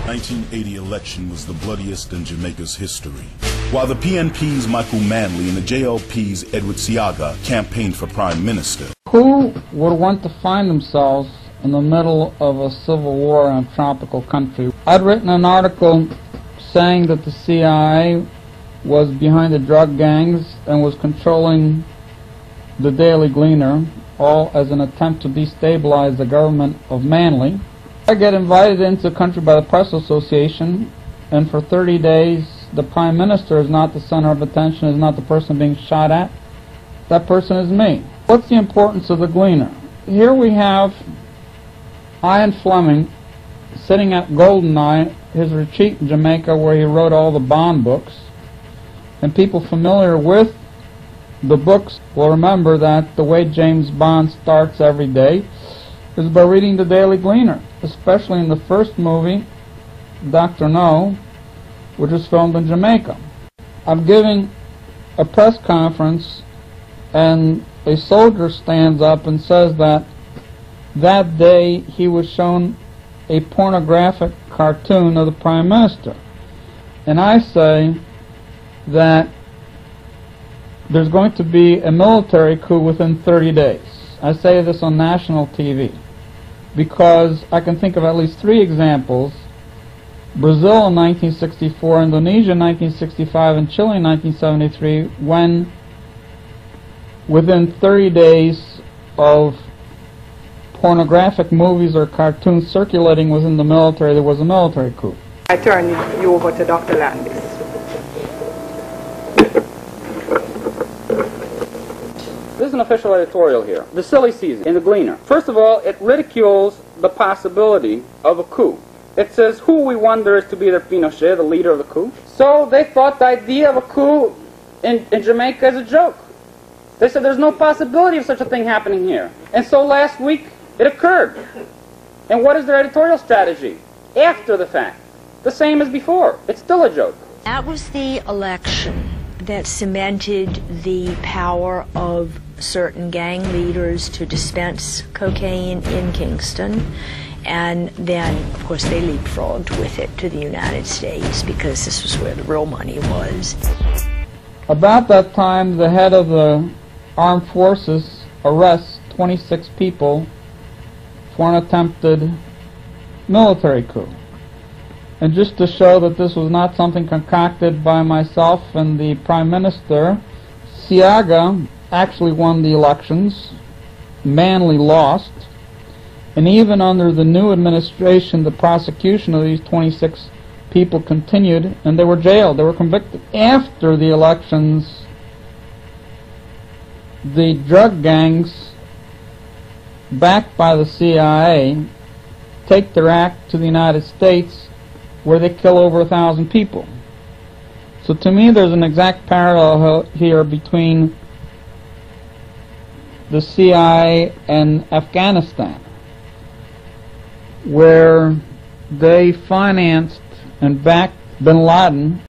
1980 election was the bloodiest in Jamaica's history. While the PNP's Michael Manley and the JLP's Edward Seaga campaigned for prime minister. Who would want to find themselves in the middle of a civil war in a tropical country? I'd written an article saying that the CIA was behind the drug gangs and was controlling the Daily Gleaner, all as an attempt to destabilize the government of Manley. I get invited into the country by the Press Association, and for 30 days the Prime Minister is not the center of attention, is not the person being shot at. That person is me. What's the importance of the Gleaner? Here we have Ian Fleming sitting at Goldeneye, his retreat in Jamaica, where he wrote all the Bond books, and people familiar with the books will remember that the way James Bond starts every day is by reading the Daily Gleaner, especially in the first movie, Dr. No, which was filmed in Jamaica. I'm giving a press conference and a soldier stands up and says that that day he was shown a pornographic cartoon of the Prime Minister. And I say that there's going to be a military coup within 30 days. I say this on national TV because I can think of at least 3 examples: Brazil in 1964, Indonesia in 1965, and Chile in 1973, when within 30 days of pornographic movies or cartoons circulating within the military, there was a military coup. I turn you over to Dr. Landis. This is an official editorial here. The silly season in the Gleaner. First of all, it ridicules the possibility of a coup. It says, who we wonder is to be the Pinochet, the leader of the coup. So they thought the idea of a coup in Jamaica is a joke. They said there's no possibility of such a thing happening here. And so last week, it occurred. And what is their editorial strategy? After the fact. The same as before. It's still a joke. That was the election that cemented the power of certain gang leaders to dispense cocaine in Kingston. And then, of course, they leapfrogged with it to the United States because this was where the real money was. About that time, the head of the armed forces arrests 26 people for an attempted military coup. And just to show that this was not something concocted by myself and the Prime Minister, Seaga actually won the elections, Manley lost, and even under the new administration, the prosecution of these 26 people continued, and they were jailed, they were convicted. After the elections, the drug gangs, backed by the CIA, take their act to the United States, where they kill over 1,000 people. So to me, there's an exact parallel here between the CIA and Afghanistan, where they financed and backed bin Laden